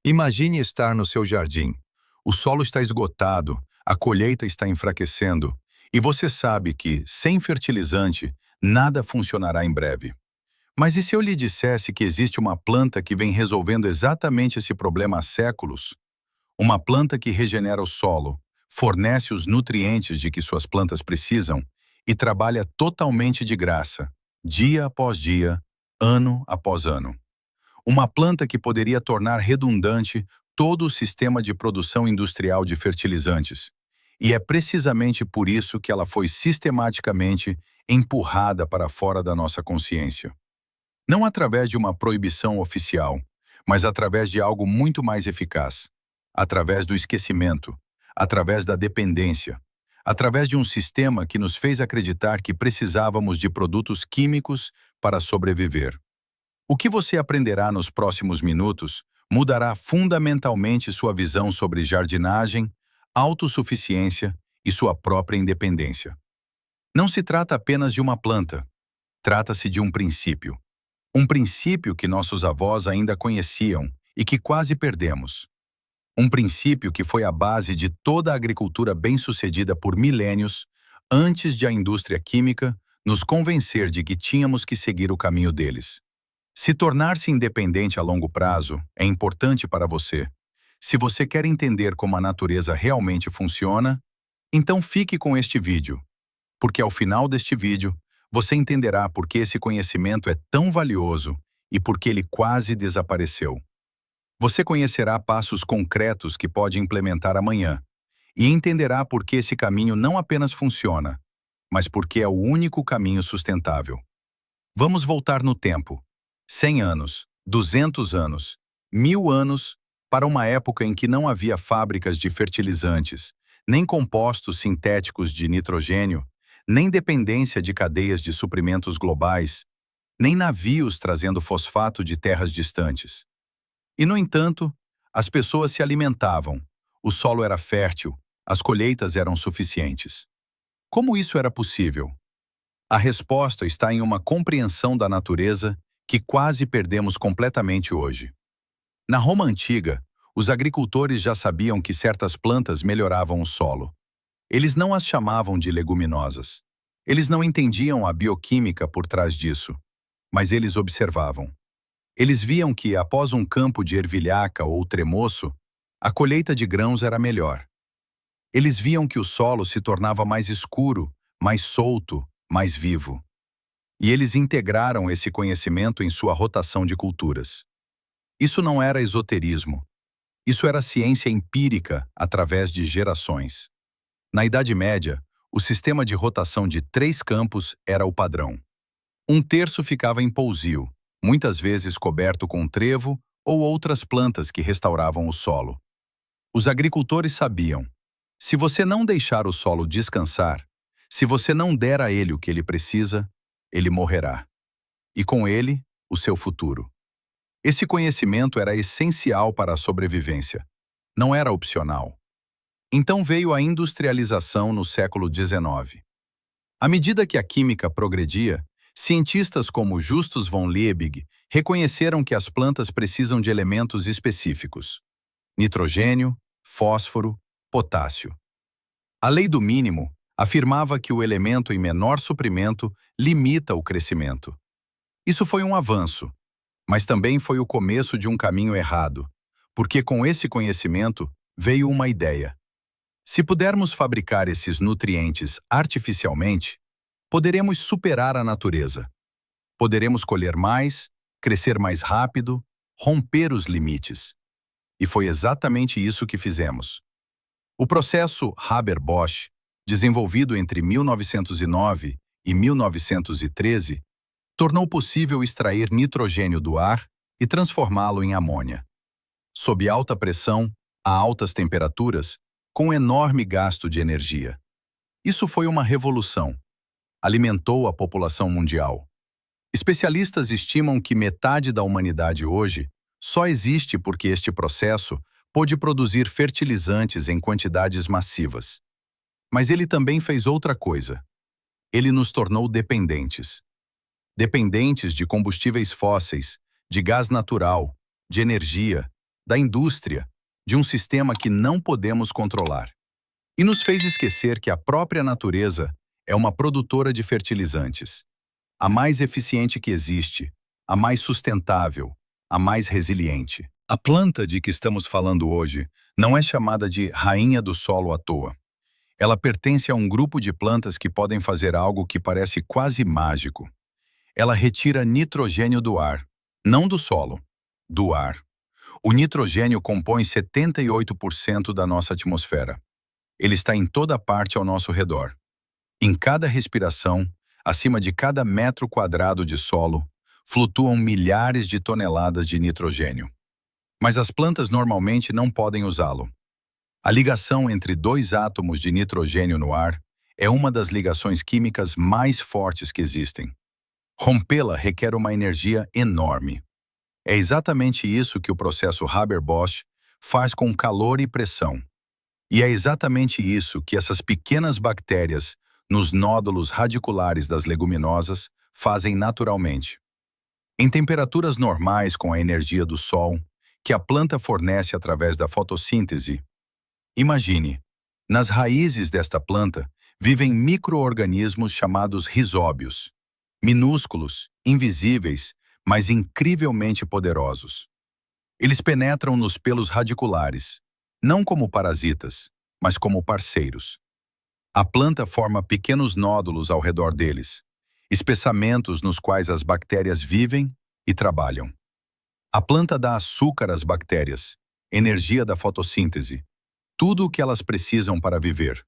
Imagine estar no seu jardim. O solo está esgotado, a colheita está enfraquecendo, e você sabe que, sem fertilizante, nada funcionará em breve. Mas e se eu lhe dissesse que existe uma planta que vem resolvendo exatamente esse problema há séculos? Uma planta que regenera o solo, fornece os nutrientes de que suas plantas precisam e trabalha totalmente de graça, dia após dia, ano após ano. Uma planta que poderia tornar redundante todo o sistema de produção industrial de fertilizantes. E é precisamente por isso que ela foi sistematicamente empurrada para fora da nossa consciência. Não através de uma proibição oficial, mas através de algo muito mais eficaz. Através do esquecimento, através da dependência, através de um sistema que nos fez acreditar que precisávamos de produtos químicos para sobreviver. O que você aprenderá nos próximos minutos mudará fundamentalmente sua visão sobre jardinagem, autossuficiência e sua própria independência. Não se trata apenas de uma planta, trata-se de um princípio. Um princípio que nossos avós ainda conheciam e que quase perdemos. Um princípio que foi a base de toda a agricultura bem-sucedida por milênios, antes de a indústria química nos convencer de que tínhamos que seguir o caminho deles. Se tornar-se independente a longo prazo é importante para você. Se você quer entender como a natureza realmente funciona, então fique com este vídeo, porque ao final deste vídeo, você entenderá por que esse conhecimento é tão valioso e por que ele quase desapareceu. Você conhecerá passos concretos que pode implementar amanhã e entenderá por que esse caminho não apenas funciona, mas porque é o único caminho sustentável. Vamos voltar no tempo. 100 anos, 200 anos, 1000 anos, para uma época em que não havia fábricas de fertilizantes, nem compostos sintéticos de nitrogênio, nem dependência de cadeias de suprimentos globais, nem navios trazendo fosfato de terras distantes. E, no entanto, as pessoas se alimentavam, o solo era fértil, as colheitas eram suficientes. Como isso era possível? A resposta está em uma compreensão da natureza que quase perdemos completamente hoje. Na Roma Antiga, os agricultores já sabiam que certas plantas melhoravam o solo. Eles não as chamavam de leguminosas. Eles não entendiam a bioquímica por trás disso, mas eles observavam. Eles viam que, após um campo de ervilhaca ou tremoço, a colheita de grãos era melhor. Eles viam que o solo se tornava mais escuro, mais solto, mais vivo. E eles integraram esse conhecimento em sua rotação de culturas. Isso não era esoterismo. Isso era ciência empírica através de gerações. Na Idade Média, o sistema de rotação de 3 campos era o padrão. Um terço ficava em pousio, muitas vezes coberto com trevo ou outras plantas que restauravam o solo. Os agricultores sabiam: se você não deixar o solo descansar, se você não der a ele o que ele precisa, ele morrerá. E com ele, o seu futuro. Esse conhecimento era essencial para a sobrevivência. Não era opcional. Então veio a industrialização no século XIX. À medida que a química progredia, cientistas como Justus von Liebig reconheceram que as plantas precisam de elementos específicos: nitrogênio, fósforo, potássio. A lei do mínimo afirmava que o elemento em menor suprimento limita o crescimento. Isso foi um avanço, mas também foi o começo de um caminho errado, porque com esse conhecimento veio uma ideia. Se pudermos fabricar esses nutrientes artificialmente, poderemos superar a natureza. Poderemos colher mais, crescer mais rápido, romper os limites. E foi exatamente isso que fizemos. O processo Haber-Bosch, desenvolvido entre 1909 e 1913, tornou possível extrair nitrogênio do ar e transformá-lo em amônia. Sob alta pressão, a altas temperaturas, com enorme gasto de energia. Isso foi uma revolução. Alimentou a população mundial. Especialistas estimam que metade da humanidade hoje só existe porque este processo pôde produzir fertilizantes em quantidades massivas. Mas ele também fez outra coisa. Ele nos tornou dependentes. Dependentes de combustíveis fósseis, de gás natural, de energia, da indústria, de um sistema que não podemos controlar. E nos fez esquecer que a própria natureza é uma produtora de fertilizantes, a mais eficiente que existe, a mais sustentável, a mais resiliente. A planta de que estamos falando hoje não é chamada de rainha do solo à toa. Ela pertence a um grupo de plantas que podem fazer algo que parece quase mágico. Ela retira nitrogênio do ar, não do solo, do ar. O nitrogênio compõe 78% da nossa atmosfera. Ele está em toda parte ao nosso redor. Em cada respiração, acima de cada metro quadrado de solo, flutuam milhares de toneladas de nitrogênio. Mas as plantas normalmente não podem usá-lo. A ligação entre dois átomos de nitrogênio no ar é uma das ligações químicas mais fortes que existem. Rompê-la requer uma energia enorme. É exatamente isso que o processo Haber-Bosch faz com calor e pressão. E é exatamente isso que essas pequenas bactérias nos nódulos radiculares das leguminosas fazem naturalmente. Em temperaturas normais com a energia do sol, que a planta fornece através da fotossíntese, imagine, nas raízes desta planta vivem micro-organismos chamados rizóbios, minúsculos, invisíveis, mas incrivelmente poderosos. Eles penetram nos pelos radiculares, não como parasitas, mas como parceiros. A planta forma pequenos nódulos ao redor deles, espessamentos nos quais as bactérias vivem e trabalham. A planta dá açúcar às bactérias, energia da fotossíntese, tudo o que elas precisam para viver.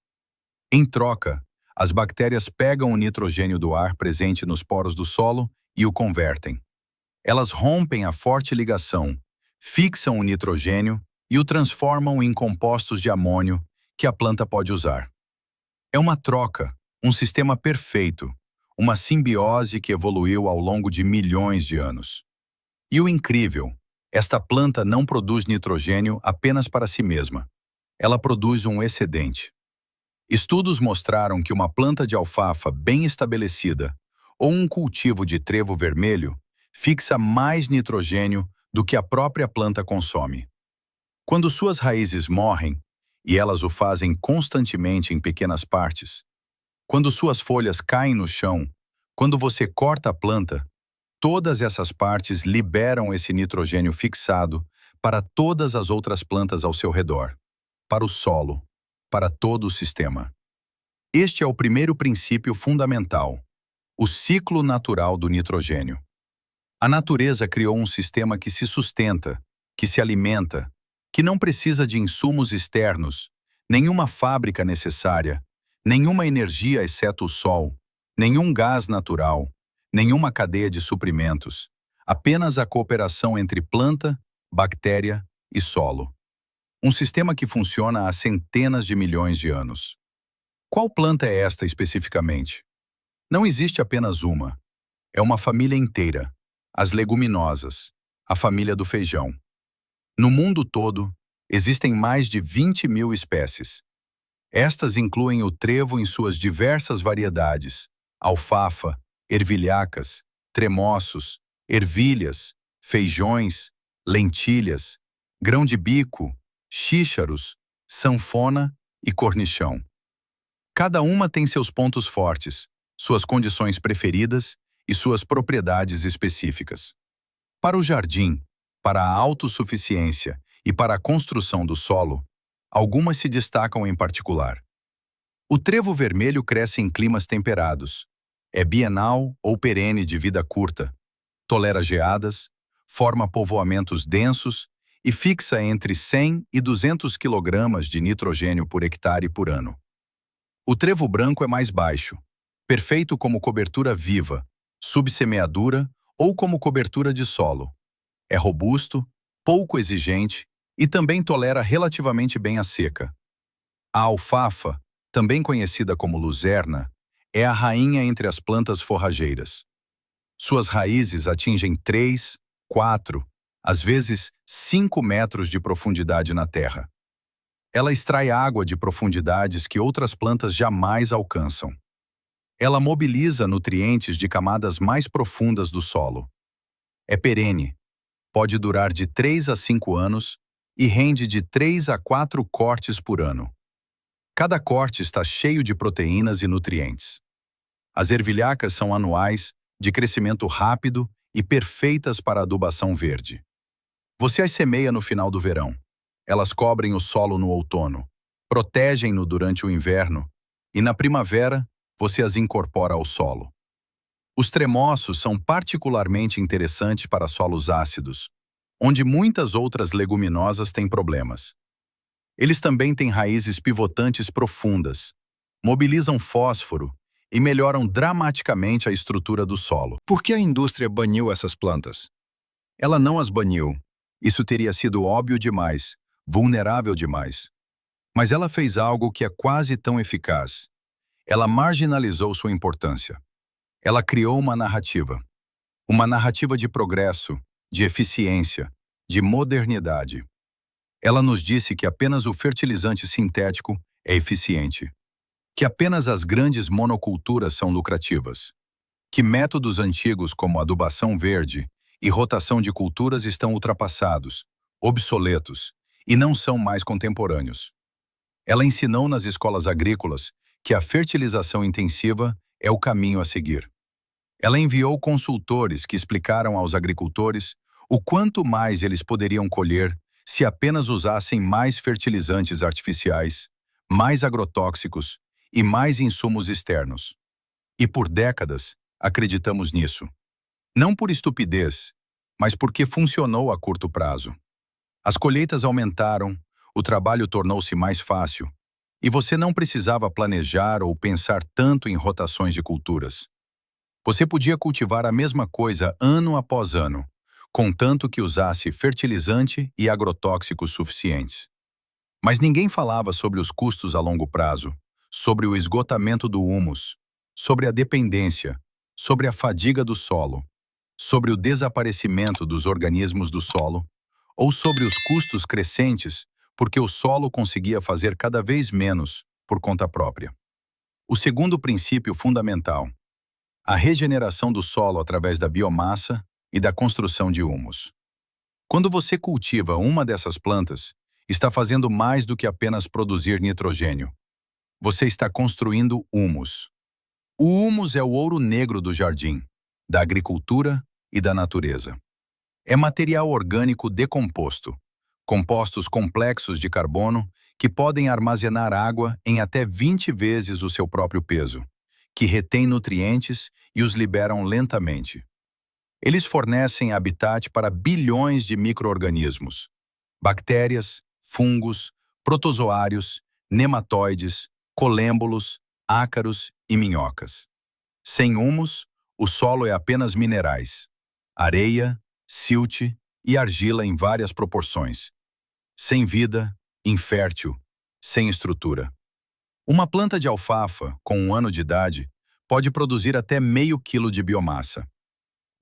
Em troca, as bactérias pegam o nitrogênio do ar presente nos poros do solo e o convertem. Elas rompem a forte ligação, fixam o nitrogênio e o transformam em compostos de amônio que a planta pode usar. É uma troca, um sistema perfeito, uma simbiose que evoluiu ao longo de milhões de anos. E o incrível, esta planta não produz nitrogênio apenas para si mesma. Ela produz um excedente. Estudos mostraram que uma planta de alfafa bem estabelecida ou um cultivo de trevo vermelho fixa mais nitrogênio do que a própria planta consome. Quando suas raízes morrem, e elas o fazem constantemente em pequenas partes, quando suas folhas caem no chão, quando você corta a planta, todas essas partes liberam esse nitrogênio fixado para todas as outras plantas ao seu redor, para o solo, para todo o sistema. Este é o primeiro princípio fundamental, o ciclo natural do nitrogênio. A natureza criou um sistema que se sustenta, que se alimenta, que não precisa de insumos externos, nenhuma fábrica necessária, nenhuma energia exceto o sol, nenhum gás natural, nenhuma cadeia de suprimentos, apenas a cooperação entre planta, bactéria e solo. Um sistema que funciona há centenas de milhões de anos. Qual planta é esta especificamente? Não existe apenas uma. É uma família inteira, as leguminosas, a família do feijão. No mundo todo, existem mais de 20.000 espécies. Estas incluem o trevo em suas diversas variedades, alfafa, ervilhacas, tremoços, ervilhas, feijões, lentilhas, grão de bico, xícharos, sanfona e cornichão. Cada uma tem seus pontos fortes, suas condições preferidas e suas propriedades específicas. Para o jardim, para a autossuficiência e para a construção do solo, algumas se destacam em particular. O trevo vermelho cresce em climas temperados. É bienal ou perene de vida curta. Tolera geadas, forma povoamentos densos e fixa entre 100 e 200 kg de nitrogênio por hectare por ano. O trevo branco é mais baixo, perfeito como cobertura viva, subsemeadura ou como cobertura de solo. É robusto, pouco exigente e também tolera relativamente bem a seca. A alfafa, também conhecida como luzerna, é a rainha entre as plantas forrageiras. Suas raízes atingem 3, 4, às vezes 5 metros de profundidade na terra. Ela extrai água de profundidades que outras plantas jamais alcançam. Ela mobiliza nutrientes de camadas mais profundas do solo. É perene. Pode durar de 3 a 5 anos e rende de 3 a 4 cortes por ano. Cada corte está cheio de proteínas e nutrientes. As ervilhacas são anuais, de crescimento rápido e perfeitas para adubação verde. Você as semeia no final do verão. Elas cobrem o solo no outono, protegem-no durante o inverno e, na primavera, você as incorpora ao solo. Os tremoços são particularmente interessantes para solos ácidos, onde muitas outras leguminosas têm problemas. Eles também têm raízes pivotantes profundas, mobilizam fósforo e melhoram dramaticamente a estrutura do solo. Por que a indústria baniu essas plantas? Ela não as baniu. Isso teria sido óbvio demais, vulnerável demais. Mas ela fez algo que é quase tão eficaz. Ela marginalizou sua importância. Ela criou uma narrativa de progresso, de eficiência, de modernidade. Ela nos disse que apenas o fertilizante sintético é eficiente, que apenas as grandes monoculturas são lucrativas, que métodos antigos como adubação verde e rotação de culturas estão ultrapassados, obsoletos e não são mais contemporâneos. Ela ensinou nas escolas agrícolas que a fertilização intensiva é o caminho a seguir. Ela enviou consultores que explicaram aos agricultores o quanto mais eles poderiam colher se apenas usassem mais fertilizantes artificiais, mais agrotóxicos e mais insumos externos. E por décadas, acreditamos nisso. Não por estupidez, mas porque funcionou a curto prazo. As colheitas aumentaram, o trabalho tornou-se mais fácil, e você não precisava planejar ou pensar tanto em rotações de culturas. Você podia cultivar a mesma coisa ano após ano, contanto que usasse fertilizante e agrotóxicos suficientes. Mas ninguém falava sobre os custos a longo prazo, sobre o esgotamento do humus, sobre a dependência, sobre a fadiga do solo, sobre o desaparecimento dos organismos do solo, ou sobre os custos crescentes porque o solo conseguia fazer cada vez menos por conta própria. O segundo princípio fundamental: a regeneração do solo através da biomassa e da construção de humus. Quando você cultiva uma dessas plantas, está fazendo mais do que apenas produzir nitrogênio. Você está construindo humus. O humus é o ouro negro do jardim, da agricultura e da natureza. É material orgânico decomposto, compostos complexos de carbono que podem armazenar água em até 20 vezes o seu próprio peso, que retém nutrientes e os liberam lentamente. Eles fornecem habitat para bilhões de micro-organismos, bactérias, fungos, protozoários, nematóides, colêmbolos, ácaros e minhocas. Sem humus, o solo é apenas minerais, areia, silt e argila em várias proporções. Sem vida, infértil, sem estrutura. Uma planta de alfafa, com 1 ano de idade, pode produzir até meio quilo de biomassa.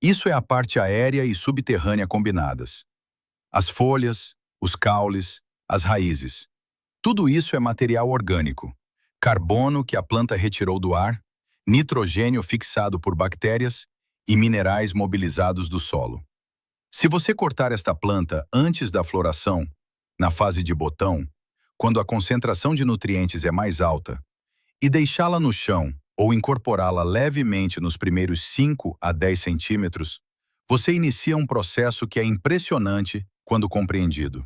Isso é a parte aérea e subterrânea combinadas. As folhas, os caules, as raízes. Tudo isso é material orgânico. Carbono que a planta retirou do ar, nitrogênio fixado por bactérias e minerais mobilizados do solo. Se você cortar esta planta antes da floração, na fase de botão, quando a concentração de nutrientes é mais alta, e deixá-la no chão ou incorporá-la levemente nos primeiros 5 a 10 centímetros, você inicia um processo que é impressionante quando compreendido.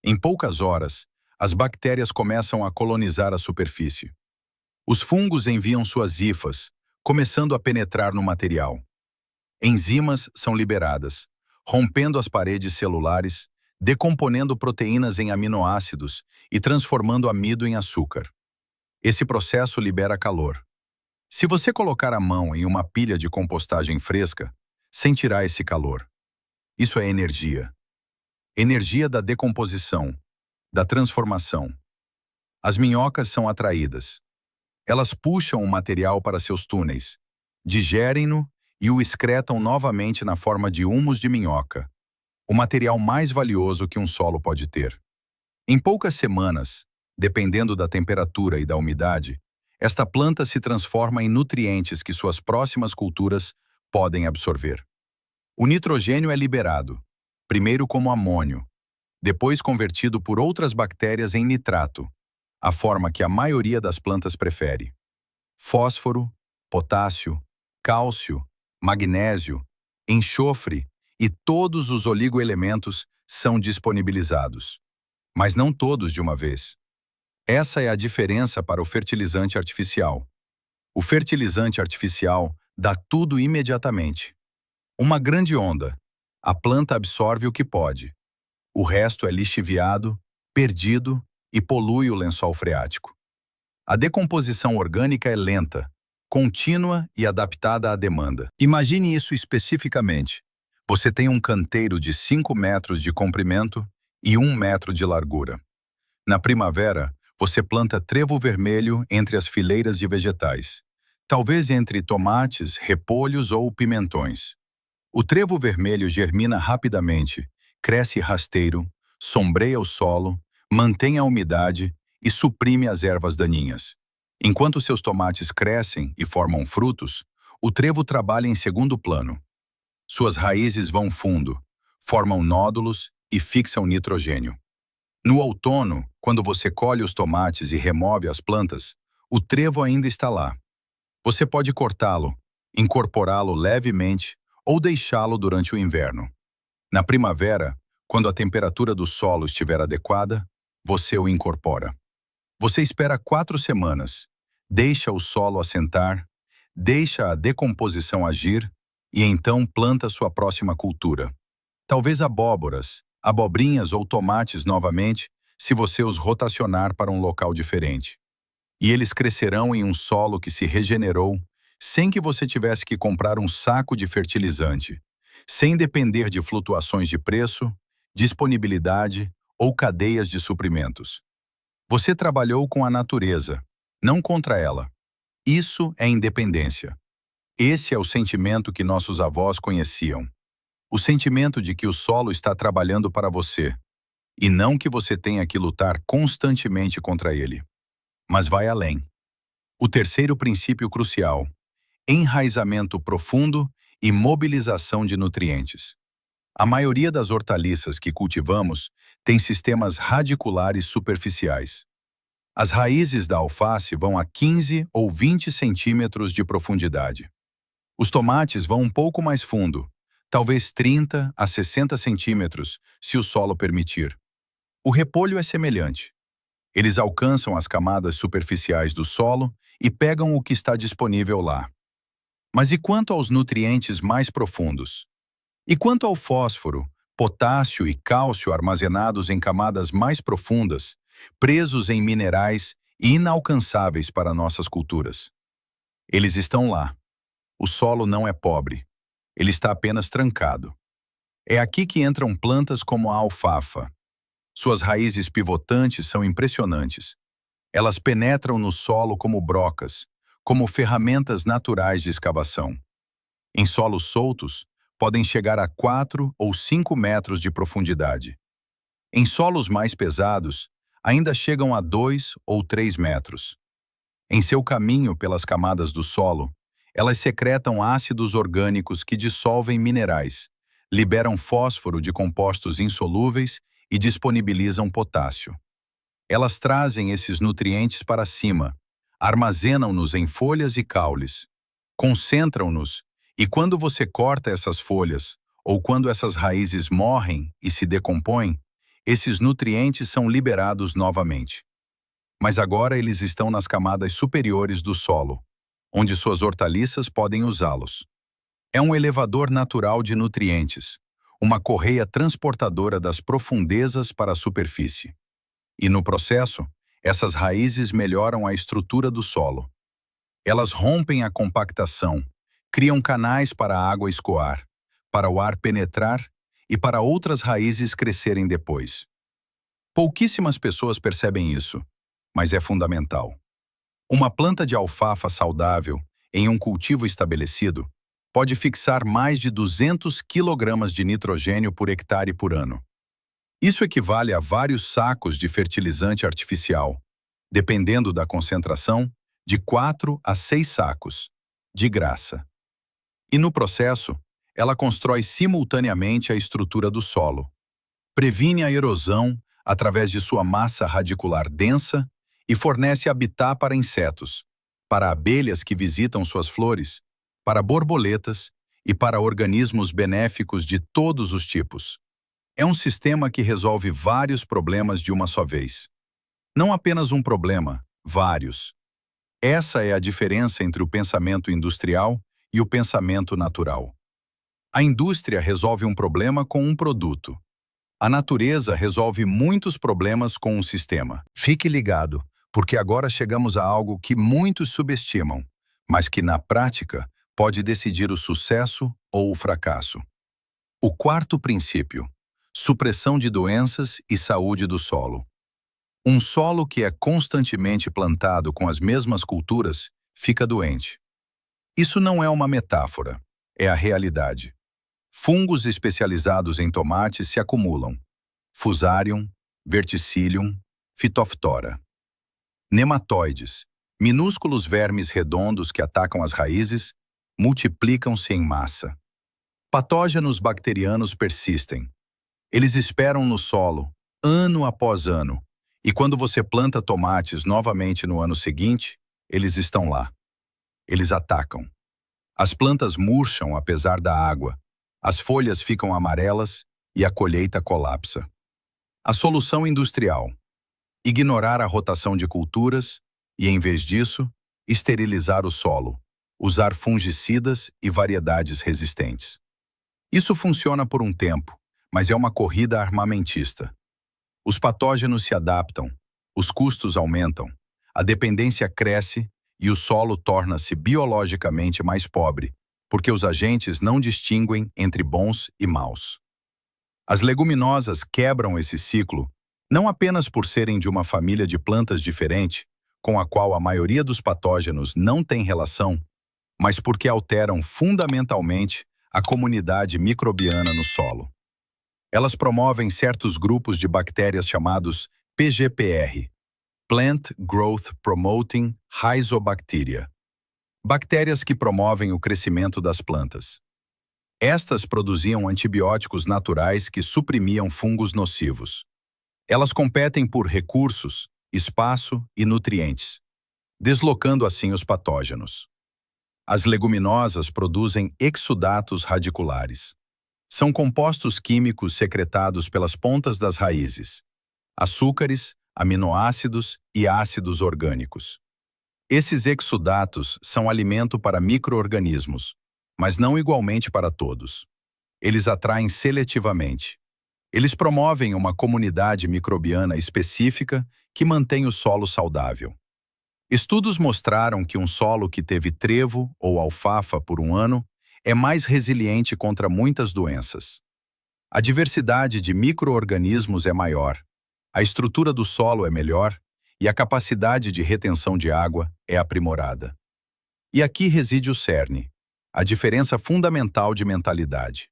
Em poucas horas, as bactérias começam a colonizar a superfície. Os fungos enviam suas hifas, começando a penetrar no material. Enzimas são liberadas, rompendo as paredes celulares, decomponendo proteínas em aminoácidos e transformando amido em açúcar. Esse processo libera calor. Se você colocar a mão em uma pilha de compostagem fresca, sentirá esse calor. Isso é energia. Energia da decomposição, da transformação. As minhocas são atraídas. Elas puxam o material para seus túneis, digerem-no e o excretam novamente na forma de humus de minhoca, o material mais valioso que um solo pode ter. Em poucas semanas, dependendo da temperatura e da umidade, esta planta se transforma em nutrientes que suas próximas culturas podem absorver. O nitrogênio é liberado, primeiro como amônio, depois convertido por outras bactérias em nitrato, a forma que a maioria das plantas prefere. Fósforo, potássio, cálcio, magnésio, enxofre e todos os oligoelementos são disponibilizados, mas não todos de uma vez. Essa é a diferença para o fertilizante artificial. O fertilizante artificial dá tudo imediatamente. Uma grande onda. A planta absorve o que pode. O resto é lixiviado, perdido e polui o lençol freático. A decomposição orgânica é lenta, contínua e adaptada à demanda. Imagine isso especificamente. Você tem um canteiro de 5 metros de comprimento e 1 metro de largura. Na primavera, você planta trevo vermelho entre as fileiras de vegetais, talvez entre tomates, repolhos ou pimentões. O trevo vermelho germina rapidamente, cresce rasteiro, sombreia o solo, mantém a umidade e suprime as ervas daninhas. Enquanto seus tomates crescem e formam frutos, o trevo trabalha em segundo plano. Suas raízes vão fundo, formam nódulos e fixam nitrogênio. No outono, quando você colhe os tomates e remove as plantas, o trevo ainda está lá. Você pode cortá-lo, incorporá-lo levemente ou deixá-lo durante o inverno. Na primavera, quando a temperatura do solo estiver adequada, você o incorpora. Você espera 4 semanas, deixa o solo assentar, deixa a decomposição agir e então planta sua próxima cultura. Talvez abóboras, abobrinhas ou tomates novamente, se você os rotacionar para um local diferente. E eles crescerão em um solo que se regenerou, sem que você tivesse que comprar um saco de fertilizante, sem depender de flutuações de preço, disponibilidade ou cadeias de suprimentos. Você trabalhou com a natureza, não contra ela. Isso é independência. Esse é o sentimento que nossos avós conheciam. O sentimento de que o solo está trabalhando para você, e não que você tenha que lutar constantemente contra ele. Mas vai além. O terceiro princípio crucial: enraizamento profundo e mobilização de nutrientes. A maioria das hortaliças que cultivamos tem sistemas radiculares superficiais. As raízes da alface vão a 15 ou 20 centímetros de profundidade. Os tomates vão um pouco mais fundo, talvez 30 a 60 centímetros, se o solo permitir. O repolho é semelhante. Eles alcançam as camadas superficiais do solo e pegam o que está disponível lá. Mas e quanto aos nutrientes mais profundos? E quanto ao fósforo, potássio e cálcio armazenados em camadas mais profundas, presos em minerais e inalcançáveis para nossas culturas? Eles estão lá. O solo não é pobre. Ele está apenas trancado. É aqui que entram plantas como a alfafa. Suas raízes pivotantes são impressionantes. Elas penetram no solo como brocas, como ferramentas naturais de escavação. Em solos soltos, podem chegar a 4 ou 5 metros de profundidade. Em solos mais pesados, ainda chegam a 2 ou 3 metros. Em seu caminho pelas camadas do solo, elas secretam ácidos orgânicos que dissolvem minerais, liberam fósforo de compostos insolúveis e disponibilizam potássio. Elas trazem esses nutrientes para cima, armazenam-nos em folhas e caules, concentram-nos, e quando você corta essas folhas, ou quando essas raízes morrem e se decompõem, esses nutrientes são liberados novamente. Mas agora eles estão nas camadas superiores do solo, onde suas hortaliças podem usá-los. É um elevador natural de nutrientes, uma correia transportadora das profundezas para a superfície. E no processo, essas raízes melhoram a estrutura do solo. Elas rompem a compactação, criam canais para a água escoar, para o ar penetrar e para outras raízes crescerem depois. Pouquíssimas pessoas percebem isso, mas é fundamental. Uma planta de alfafa saudável, em um cultivo estabelecido, pode fixar mais de 200 kg de nitrogênio por hectare por ano. Isso equivale a vários sacos de fertilizante artificial, dependendo da concentração, de 4 a 6 sacos, de graça. E no processo, ela constrói simultaneamente a estrutura do solo. previne a erosão através de sua massa radicular densa e fornece habitat para insetos, para abelhas que visitam suas flores, para borboletas e para organismos benéficos de todos os tipos. É um sistema que resolve vários problemas de uma só vez. Não apenas um problema, vários. Essa é a diferença entre o pensamento industrial e o pensamento natural. A indústria resolve um problema com um produto. A natureza resolve muitos problemas com um sistema. Fique ligado, porque agora chegamos a algo que muitos subestimam, mas que na prática pode decidir o sucesso ou o fracasso. O quarto princípio: supressão de doenças e saúde do solo. Um solo que é constantemente plantado com as mesmas culturas fica doente. Isso não é uma metáfora, é a realidade. Fungos especializados em tomates se acumulam. Fusarium, Verticillium, Phytophthora. Nematóides, minúsculos vermes redondos que atacam as raízes, multiplicam-se em massa. Patógenos bacterianos persistem. Eles esperam no solo, ano após ano, e quando você planta tomates novamente no ano seguinte, eles estão lá. Eles atacam. As plantas murcham apesar da água, as folhas ficam amarelas e a colheita colapsa. A solução industrial: ignorar a rotação de culturas e, em vez disso, esterilizar o solo, usar fungicidas e variedades resistentes. Isso funciona por um tempo, mas é uma corrida armamentista. Os patógenos se adaptam, os custos aumentam, a dependência cresce e o solo torna-se biologicamente mais pobre, porque os agentes não distinguem entre bons e maus. As leguminosas quebram esse ciclo não apenas por serem de uma família de plantas diferente, com a qual a maioria dos patógenos não tem relação, mas porque alteram fundamentalmente a comunidade microbiana no solo. Elas promovem certos grupos de bactérias chamados PGPR, Plant Growth Promoting Rhizobacteria, bactérias que promovem o crescimento das plantas. Estas produziam antibióticos naturais que suprimiam fungos nocivos. Elas competem por recursos, espaço e nutrientes, deslocando assim os patógenos. As leguminosas produzem exudatos radiculares. São compostos químicos secretados pelas pontas das raízes, açúcares, aminoácidos e ácidos orgânicos. Esses exudatos são alimento para micro-organismos, mas não igualmente para todos. Eles atraem seletivamente. Eles promovem uma comunidade microbiana específica que mantém o solo saudável. Estudos mostraram que um solo que teve trevo ou alfafa por um ano é mais resiliente contra muitas doenças. A diversidade de micro-organismos é maior, a estrutura do solo é melhor e a capacidade de retenção de água é aprimorada. E aqui reside o cerne, a diferença fundamental de mentalidade.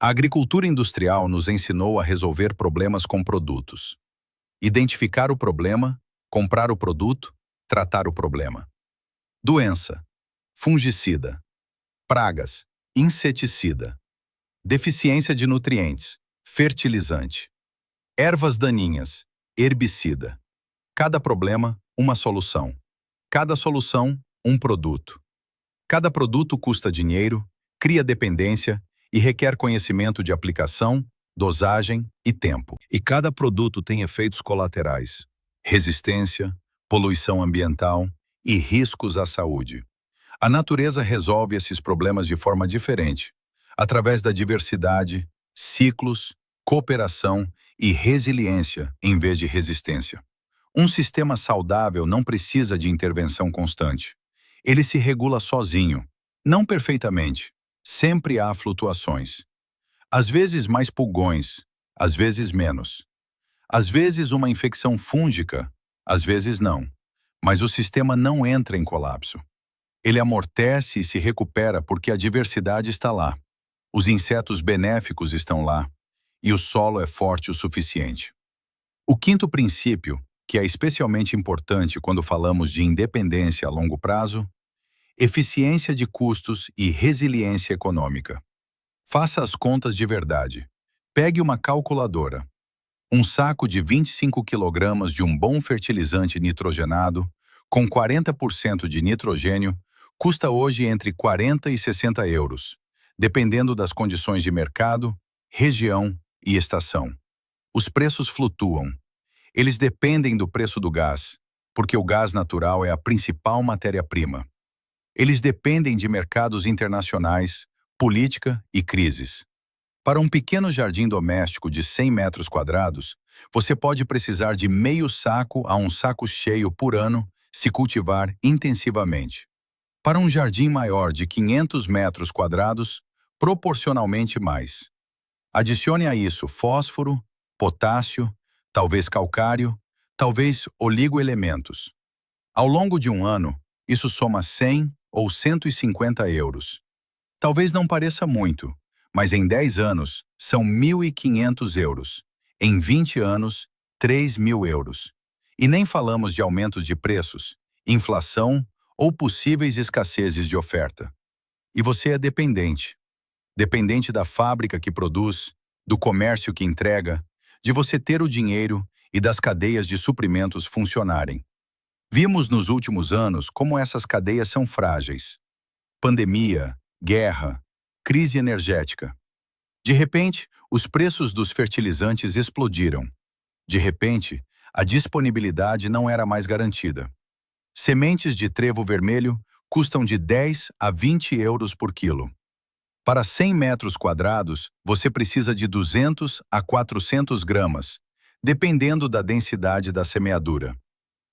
A agricultura industrial nos ensinou a resolver problemas com produtos. Identificar o problema, comprar o produto, tratar o problema. Doença, fungicida. Pragas, inseticida. Deficiência de nutrientes, fertilizante. Ervas daninhas, herbicida. Cada problema, uma solução. Cada solução, um produto. Cada produto custa dinheiro, cria dependência e requer conhecimento de aplicação, dosagem e tempo. E cada produto tem efeitos colaterais: resistência, poluição ambiental e riscos à saúde. A natureza resolve esses problemas de forma diferente, através da diversidade, ciclos, cooperação e resiliência em vez de resistência. Um sistema saudável não precisa de intervenção constante. Ele se regula sozinho, não perfeitamente. Sempre há flutuações. Às vezes mais pulgões, às vezes menos. Às vezes uma infecção fúngica, às vezes não. Mas o sistema não entra em colapso. Ele amortece e se recupera porque a diversidade está lá. Os insetos benéficos estão lá. E o solo é forte o suficiente. O quinto princípio, que é especialmente importante quando falamos de independência a longo prazo: eficiência de custos e resiliência econômica. Faça as contas de verdade. Pegue uma calculadora. Um saco de 25 kg de um bom fertilizante nitrogenado, com 40% de nitrogênio, custa hoje entre 40 e 60 euros, dependendo das condições de mercado, região e estação. Os preços flutuam. Eles dependem do preço do gás, porque o gás natural é a principal matéria-prima. Eles dependem de mercados internacionais, política e crises. Para um pequeno jardim doméstico de 100 metros quadrados, você pode precisar de meio saco a um saco cheio por ano se cultivar intensivamente. Para um jardim maior de 500 metros quadrados, proporcionalmente mais. Adicione a isso fósforo, potássio, talvez calcário, talvez oligoelementos. Ao longo de um ano, isso soma 100 ou 150 euros. Talvez não pareça muito, mas em 10 anos são 1.500 euros. Em 20 anos, 3.000 euros. E nem falamos de aumentos de preços, inflação ou possíveis escassezes de oferta. E você é dependente. Dependente da fábrica que produz, do comércio que entrega, de você ter o dinheiro e das cadeias de suprimentos funcionarem. Vimos nos últimos anos como essas cadeias são frágeis. Pandemia, guerra, crise energética. De repente, os preços dos fertilizantes explodiram. De repente, a disponibilidade não era mais garantida. Sementes de trevo vermelho custam de 10 a 20 euros por quilo. Para 100 metros quadrados, você precisa de 200 a 400 gramas, dependendo da densidade da semeadura.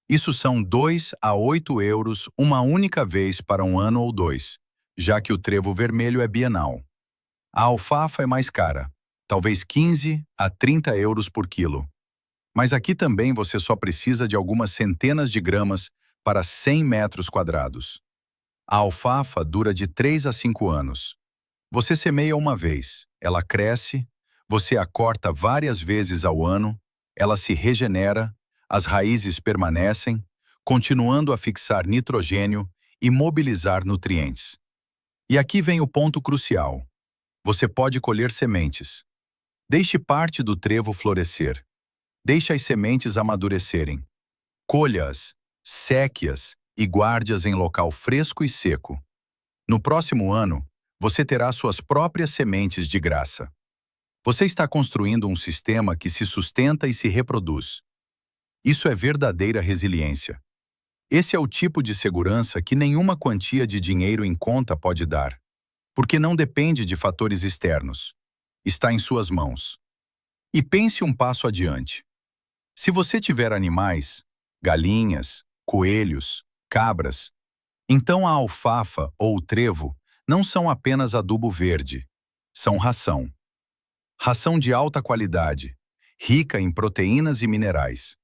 Isso são 2 a 8 euros uma única vez para um ano ou dois, já que o trevo vermelho é bienal. A alfafa é mais cara, talvez 15 a 30 euros por quilo. Mas aqui também você só precisa de algumas centenas de gramas para 100 metros quadrados. A alfafa dura de 3 a 5 anos. Você semeia uma vez, ela cresce, você a corta várias vezes ao ano, ela se regenera, as raízes permanecem, continuando a fixar nitrogênio e mobilizar nutrientes. E aqui vem o ponto crucial. Você pode colher sementes. Deixe parte do trevo florescer. Deixe as sementes amadurecerem. Colha-as, seque-as e guarde-as em local fresco e seco. No próximo ano, você terá suas próprias sementes de graça. Você está construindo um sistema que se sustenta e se reproduz. Isso é verdadeira resiliência. Esse é o tipo de segurança que nenhuma quantia de dinheiro em conta pode dar, porque não depende de fatores externos. Está em suas mãos. E pense um passo adiante. Se você tiver animais, galinhas, coelhos, cabras, então a alfafa ou o trevo não são apenas adubo verde, são ração. Ração de alta qualidade, rica em proteínas e minerais.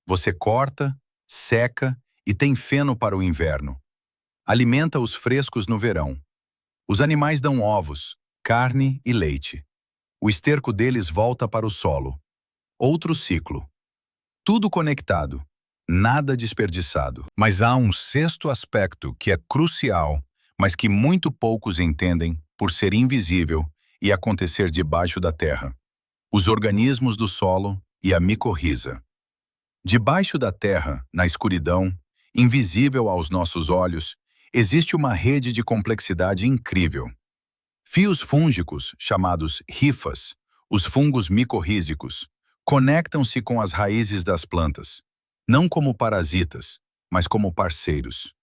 Você corta, seca e tem feno para o inverno. Alimenta os frescos no verão. Os animais dão ovos, carne e leite. O esterco deles volta para o solo. Outro ciclo. Tudo conectado, nada desperdiçado. Mas há um sexto aspecto que é crucial, mas que muito poucos entendem por ser invisível e acontecer debaixo da terra. Os organismos do solo e a micorriza. Debaixo da terra, na escuridão, invisível aos nossos olhos, existe uma rede de complexidade incrível. Fios fúngicos, chamados rifas, os fungos micorrízicos, conectam-se com as raízes das plantas, não como parasitas, mas como parceiros.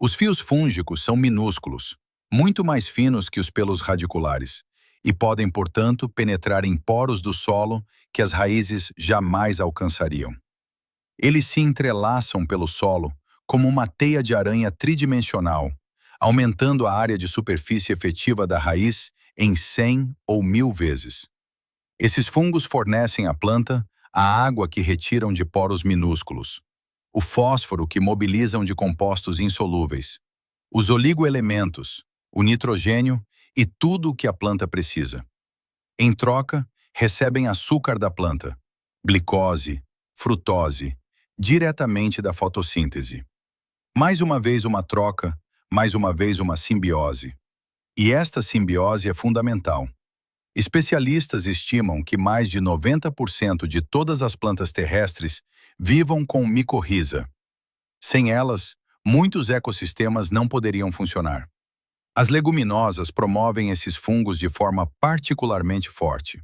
Os fios fúngicos são minúsculos, muito mais finos que os pelos radiculares, e podem, portanto, penetrar em poros do solo que as raízes jamais alcançariam. Eles se entrelaçam pelo solo como uma teia de aranha tridimensional, aumentando a área de superfície efetiva da raiz em 100 ou 1000 vezes. Esses fungos fornecem à planta a água que retiram de poros minúsculos, o fósforo que mobilizam de compostos insolúveis, os oligoelementos, o nitrogênio e tudo o que a planta precisa. Em troca, recebem açúcar da planta, glicose, frutose, diretamente da fotossíntese. Mais uma vez uma troca, mais uma vez uma simbiose. E esta simbiose é fundamental. Especialistas estimam que mais de 90% de todas as plantas terrestres vivam com micorriza. Sem elas, muitos ecossistemas não poderiam funcionar. As leguminosas promovem esses fungos de forma particularmente forte.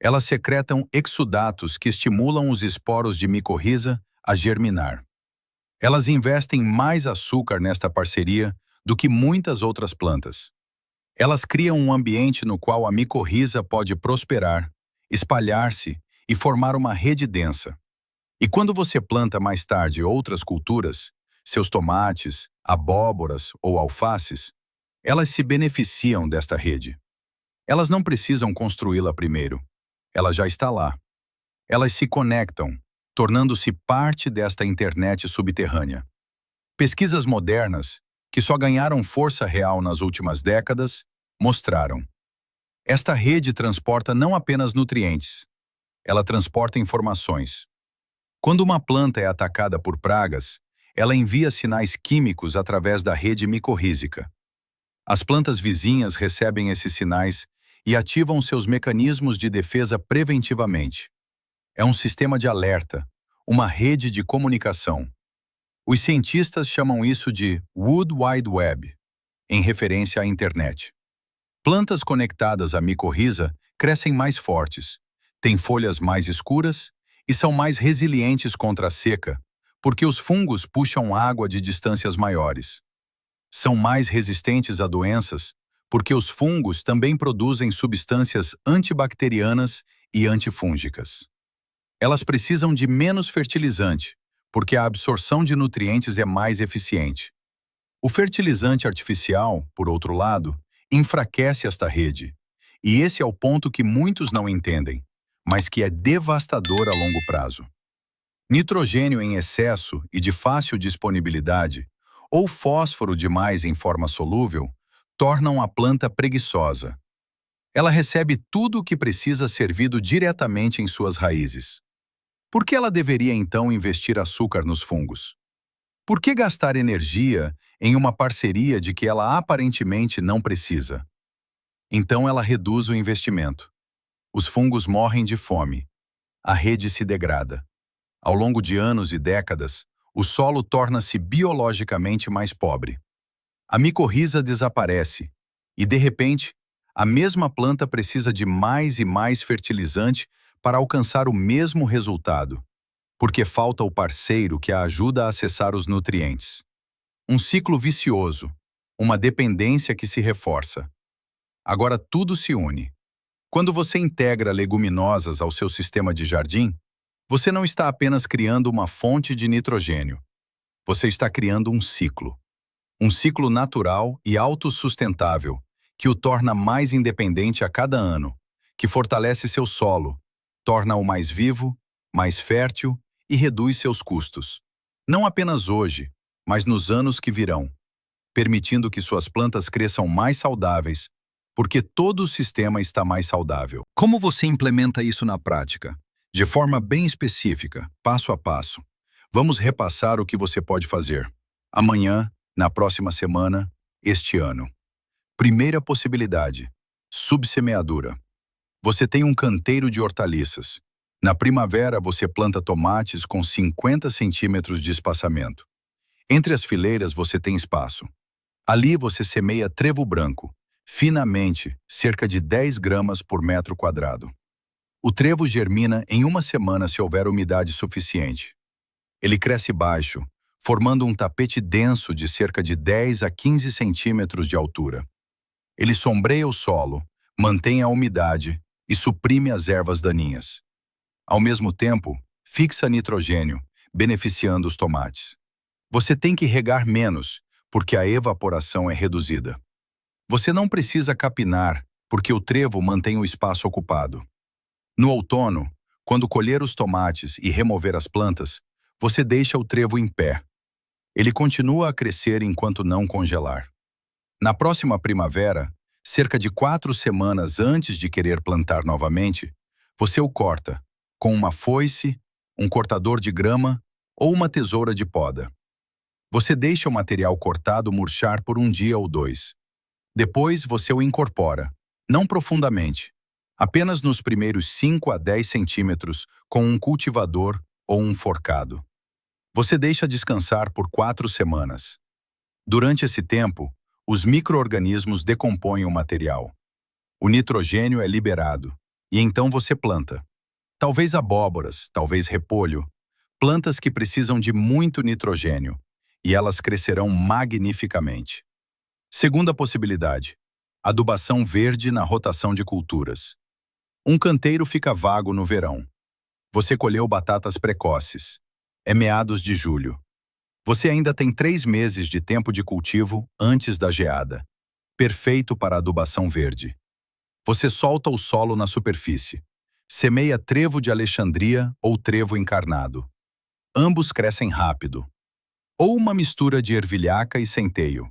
Elas secretam exudatos que estimulam os esporos de micorriza a germinar. Elas investem mais açúcar nesta parceria do que muitas outras plantas. Elas criam um ambiente no qual a micorriza pode prosperar, espalhar-se e formar uma rede densa. E quando você planta mais tarde outras culturas, seus tomates, abóboras ou alfaces, elas se beneficiam desta rede. Elas não precisam construí-la primeiro. Ela já está lá. Elas se conectam, tornando-se parte desta internet subterrânea. Pesquisas modernas, que só ganharam força real nas últimas décadas, mostraram. Esta rede transporta não apenas nutrientes, ela transporta informações. Quando uma planta é atacada por pragas, ela envia sinais químicos através da rede micorrízica. As plantas vizinhas recebem esses sinais e ativam seus mecanismos de defesa preventivamente. É um sistema de alerta, uma rede de comunicação. Os cientistas chamam isso de Wood Wide Web, em referência à internet. Plantas conectadas à micorriza crescem mais fortes, têm folhas mais escuras e são mais resilientes contra a seca, porque os fungos puxam água de distâncias maiores. São mais resistentes a doenças, porque os fungos também produzem substâncias antibacterianas e antifúngicas. Elas precisam de menos fertilizante, porque a absorção de nutrientes é mais eficiente. O fertilizante artificial, por outro lado, enfraquece esta rede. E esse é o ponto que muitos não entendem, mas que é devastador a longo prazo. Nitrogênio em excesso e de fácil disponibilidade, ou fósforo demais em forma solúvel, tornam a planta preguiçosa. Ela recebe tudo o que precisa servido diretamente em suas raízes. Por que ela deveria então investir açúcar nos fungos? Por que gastar energia em uma parceria de que ela aparentemente não precisa? Então ela reduz o investimento. Os fungos morrem de fome. A rede se degrada. Ao longo de anos e décadas, o solo torna-se biologicamente mais pobre. A micorriza desaparece e, de repente, a mesma planta precisa de mais e mais fertilizante para alcançar o mesmo resultado, porque falta o parceiro que a ajuda a acessar os nutrientes. Um ciclo vicioso, uma dependência que se reforça. Agora tudo se une. Quando você integra leguminosas ao seu sistema de jardim, você não está apenas criando uma fonte de nitrogênio. Você está criando um ciclo. Um ciclo natural e autossustentável, que o torna mais independente a cada ano, que fortalece seu solo, torna-o mais vivo, mais fértil e reduz seus custos. Não apenas hoje, mas nos anos que virão, permitindo que suas plantas cresçam mais saudáveis, porque todo o sistema está mais saudável. Como você implementa isso na prática? De forma bem específica, passo a passo. Vamos repassar o que você pode fazer. Amanhã, na próxima semana, este ano. Primeira possibilidade: subsemeadura. Você tem um canteiro de hortaliças. Na primavera, você planta tomates com 50 centímetros de espaçamento. Entre as fileiras, você tem espaço. Ali, você semeia trevo branco, finamente, cerca de 10 gramas por metro quadrado. O trevo germina em uma semana se houver umidade suficiente. Ele cresce baixo, formando um tapete denso de cerca de 10 a 15 centímetros de altura. Ele sombreia o solo, mantém a umidade e suprime as ervas daninhas. Ao mesmo tempo, fixa nitrogênio, beneficiando os tomates. Você tem que regar menos, porque a evaporação é reduzida. Você não precisa capinar, porque o trevo mantém o espaço ocupado. No outono, quando colher os tomates e remover as plantas, você deixa o trevo em pé. Ele continua a crescer enquanto não congelar. Na próxima primavera, cerca de 4 semanas antes de querer plantar novamente, você o corta, com uma foice, um cortador de grama ou uma tesoura de poda. Você deixa o material cortado murchar por um dia ou dois. Depois você o incorpora, não profundamente, Apenas nos primeiros 5 a 10 centímetros com um cultivador ou um forcado. Você deixa descansar por 4 semanas. Durante esse tempo, os micro-organismos decompõem o material. O nitrogênio é liberado, e então você planta. Talvez abóboras, talvez repolho, plantas que precisam de muito nitrogênio, e elas crescerão magnificamente. Segunda possibilidade: adubação verde na rotação de culturas. Um canteiro fica vago no verão. Você colheu batatas precoces. É meados de julho. Você ainda tem 3 meses de tempo de cultivo antes da geada. Perfeito para adubação verde. Você solta o solo na superfície. Semeia trevo de Alexandria ou trevo encarnado. Ambos crescem rápido. Ou uma mistura de ervilhaca e centeio.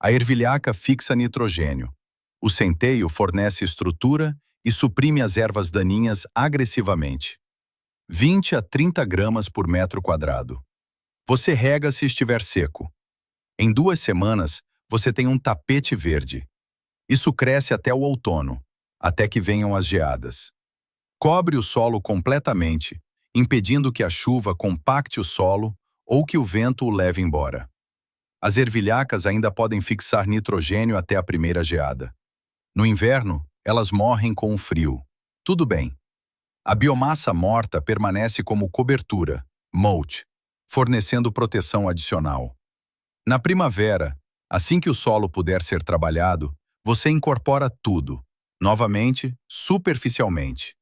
A ervilhaca fixa nitrogênio. O centeio fornece estrutura e suprime as ervas daninhas agressivamente. 20 a 30 gramas por metro quadrado. Você rega se estiver seco. Em 2 semanas, você tem um tapete verde. Isso cresce até o outono, até que venham as geadas. Cobre o solo completamente, impedindo que a chuva compacte o solo ou que o vento o leve embora. As ervilhacas ainda podem fixar nitrogênio até a primeira geada. No inverno, elas morrem com o frio. Tudo bem. A biomassa morta permanece como cobertura, mulch, fornecendo proteção adicional. Na primavera, assim que o solo puder ser trabalhado, você incorpora tudo, novamente, superficialmente.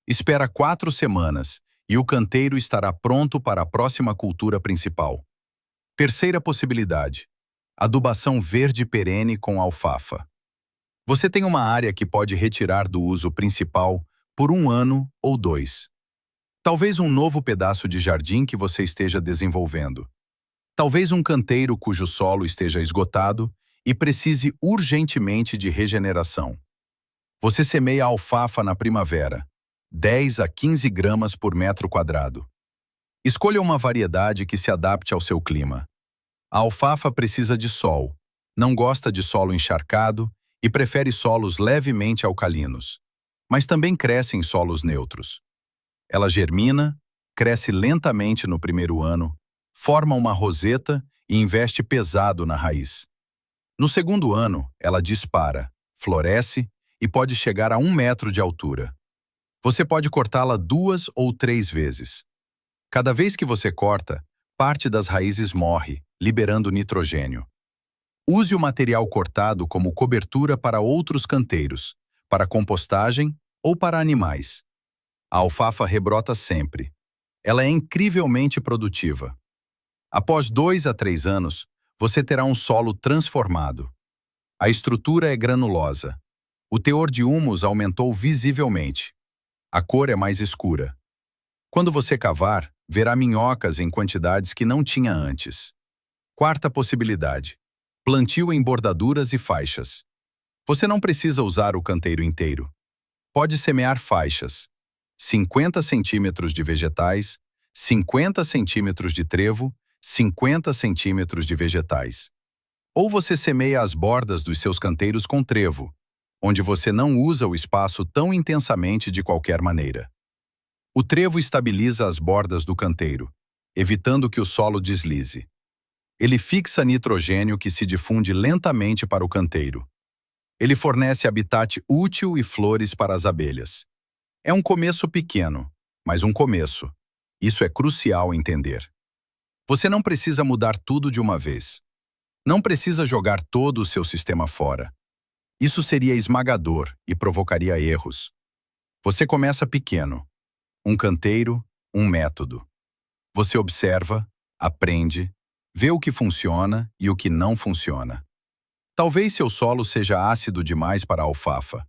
Espera 4 semanas e o canteiro estará pronto para a próxima cultura principal. Terceira possibilidade: adubação verde perene com alfafa. Você tem uma área que pode retirar do uso principal por 1 ano ou 2. Talvez um novo pedaço de jardim que você esteja desenvolvendo. Talvez um canteiro cujo solo esteja esgotado e precise urgentemente de regeneração. Você semeia alfafa na primavera, 10 a 15 gramas por metro quadrado. Escolha uma variedade que se adapte ao seu clima. A alfafa precisa de sol, não gosta de solo encharcado e prefere solos levemente alcalinos, mas também cresce em solos neutros. Ela germina, cresce lentamente no primeiro ano, forma uma roseta e investe pesado na raiz. No segundo ano, ela dispara, floresce e pode chegar a 1 metro de altura. Você pode cortá-la 2 ou 3 vezes. Cada vez que você corta, parte das raízes morre, liberando nitrogênio. Use o material cortado como cobertura para outros canteiros, para compostagem ou para animais. A alfafa rebrota sempre. Ela é incrivelmente produtiva. Após 2 a 3 anos, você terá um solo transformado. A estrutura é granulosa. O teor de humus aumentou visivelmente. A cor é mais escura. Quando você cavar, verá minhocas em quantidades que não tinha antes. Quarta possibilidade: plantio em bordaduras e faixas. Você não precisa usar o canteiro inteiro. Pode semear faixas. 50 centímetros de vegetais, 50 centímetros de trevo, 50 centímetros de vegetais. Ou você semeia as bordas dos seus canteiros com trevo, onde você não usa o espaço tão intensamente de qualquer maneira. O trevo estabiliza as bordas do canteiro, evitando que o solo deslize. Ele fixa nitrogênio que se difunde lentamente para o canteiro. Ele fornece habitat útil e flores para as abelhas. É um começo pequeno, mas um começo. Isso é crucial entender. Você não precisa mudar tudo de uma vez. Não precisa jogar todo o seu sistema fora. Isso seria esmagador e provocaria erros. Você começa pequeno. Um canteiro, um método. Você observa, aprende, vê o que funciona e o que não funciona. Talvez seu solo seja ácido demais para a alfafa.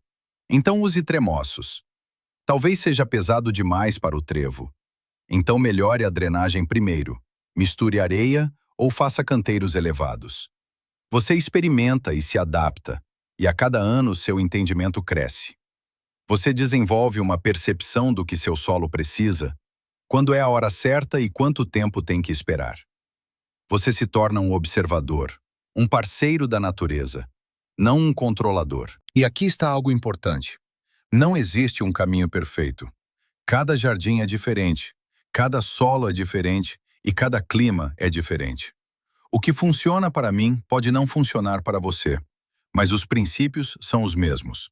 Então use tremoços. Talvez seja pesado demais para o trevo. Então melhore a drenagem primeiro. Misture areia ou faça canteiros elevados. Você experimenta e se adapta, e a cada ano seu entendimento cresce. Você desenvolve uma percepção do que seu solo precisa, quando é a hora certa e quanto tempo tem que esperar. Você se torna um observador, um parceiro da natureza, não um controlador. E aqui está algo importante. Não existe um caminho perfeito. Cada jardim é diferente, cada solo é diferente e cada clima é diferente. O que funciona para mim pode não funcionar para você, mas os princípios são os mesmos.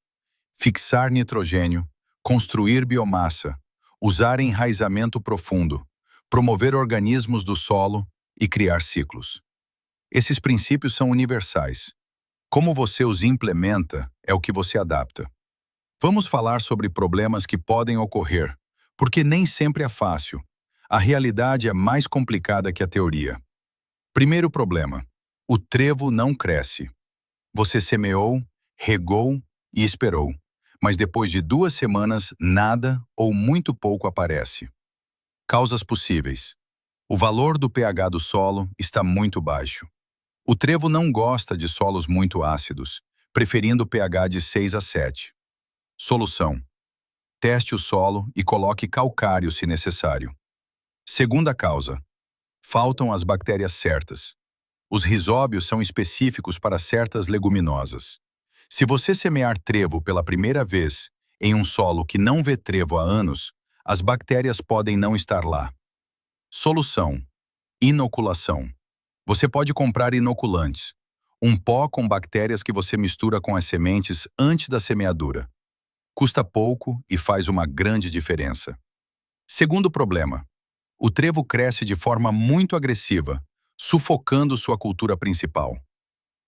Fixar nitrogênio, construir biomassa, usar enraizamento profundo, promover organismos do solo e criar ciclos. Esses princípios são universais. Como você os implementa é o que você adapta. Vamos falar sobre problemas que podem ocorrer, porque nem sempre é fácil. A realidade é mais complicada que a teoria. Primeiro problema: o trevo não cresce. Você semeou, regou e esperou, mas depois de 2 semanas, nada ou muito pouco aparece. Causas possíveis: o valor do pH do solo está muito baixo. O trevo não gosta de solos muito ácidos, preferindo pH de 6 a 7. Solução: teste o solo e coloque calcário se necessário. Segunda causa: faltam as bactérias certas. Os rizóbios são específicos para certas leguminosas. Se você semear trevo pela primeira vez em um solo que não vê trevo há anos, as bactérias podem não estar lá. Solução: inoculação. Você pode comprar inoculantes, um pó com bactérias que você mistura com as sementes antes da semeadura. Custa pouco e faz uma grande diferença. Segundo problema: o trevo cresce de forma muito agressiva, sufocando sua cultura principal.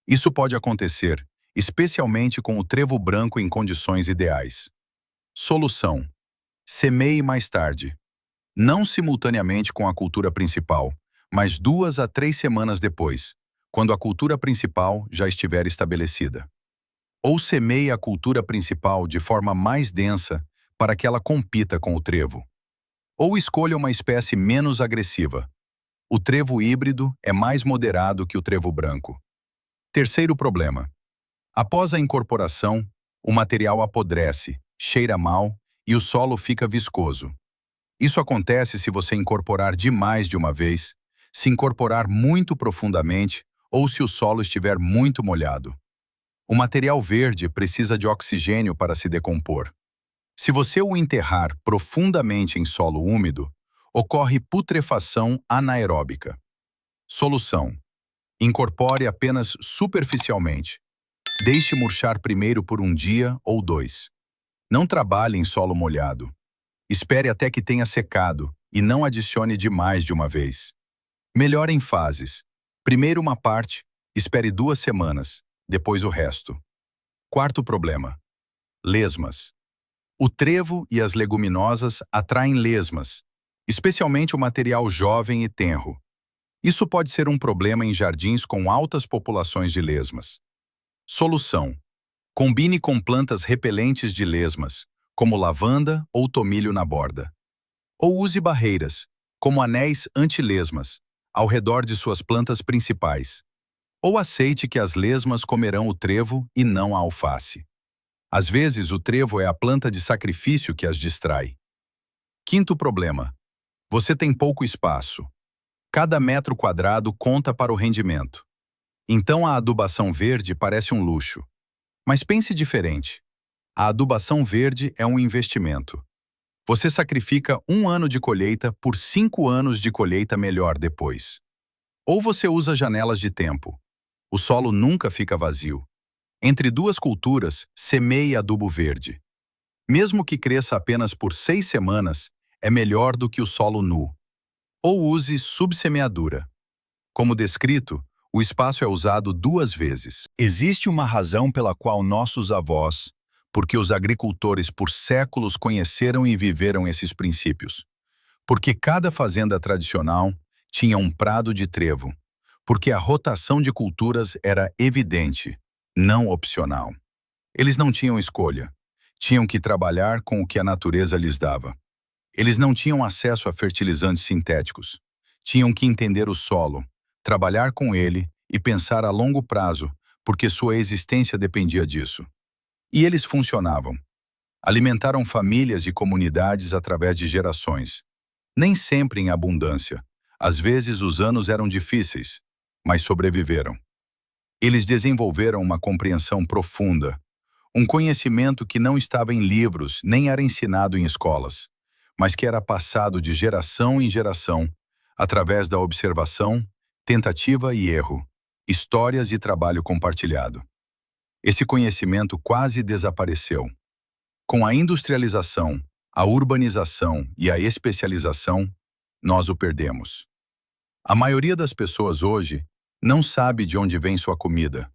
Isso pode acontecer, especialmente com o trevo branco em condições ideais. Solução: semeie mais tarde. Não simultaneamente com a cultura principal, mas 2 a 3 semanas depois, quando a cultura principal já estiver estabelecida. Ou semeie a cultura principal de forma mais densa para que ela compita com o trevo. Ou escolha uma espécie menos agressiva. O trevo híbrido é mais moderado que o trevo branco. Terceiro problema: após a incorporação, o material apodrece, cheira mal e o solo fica viscoso. Isso acontece se você incorporar demais de uma vez, se incorporar muito profundamente ou se o solo estiver muito molhado. O material verde precisa de oxigênio para se decompor. Se você o enterrar profundamente em solo úmido, ocorre putrefação anaeróbica. Solução: incorpore apenas superficialmente. Deixe murchar primeiro por um dia ou 2. Não trabalhe em solo molhado. Espere até que tenha secado e não adicione demais de uma vez. Melhore em fases. Primeiro uma parte, espere 2 semanas, depois o resto. Quarto problema: lesmas. O trevo e as leguminosas atraem lesmas, especialmente o material jovem e tenro. Isso pode ser um problema em jardins com altas populações de lesmas. Solução: combine com plantas repelentes de lesmas, como lavanda ou tomilho na borda. Ou use barreiras, como anéis anti-lesmas, ao redor de suas plantas principais. Ou aceite que as lesmas comerão o trevo e não a alface. Às vezes, o trevo é a planta de sacrifício que as distrai. Quinto problema: você tem pouco espaço. Cada metro quadrado conta para o rendimento. Então a adubação verde parece um luxo. Mas pense diferente. A adubação verde é um investimento. Você sacrifica 1 ano de colheita por 5 anos de colheita melhor depois. Ou você usa janelas de tempo. O solo nunca fica vazio. Entre 2 culturas, semeie adubo verde. Mesmo que cresça apenas por 6 semanas, é melhor do que o solo nu. Ou use subsemeadura. Como descrito, o espaço é usado 2 vezes. Existe uma razão pela qual nossos avós, porque os agricultores por séculos conheceram e viveram esses princípios. Porque cada fazenda tradicional tinha um prado de trevo. Porque a rotação de culturas era evidente, não opcional. Eles não tinham escolha. Tinham que trabalhar com o que a natureza lhes dava. Eles não tinham acesso a fertilizantes sintéticos. Tinham que entender o solo, trabalhar com ele e pensar a longo prazo, porque sua existência dependia disso. E eles funcionavam. Alimentaram famílias e comunidades através de gerações. Nem sempre em abundância. Às vezes os anos eram difíceis, mas sobreviveram. Eles desenvolveram uma compreensão profunda, Um conhecimento que não estava em livros nem era ensinado em escolas, mas que era passado de geração em geração, através da observação, tentativa e erro, histórias e trabalho compartilhado. Esse conhecimento quase desapareceu. Com a industrialização, a urbanização e a especialização, nós o perdemos. A maioria das pessoas hoje não sabe de onde vem sua comida,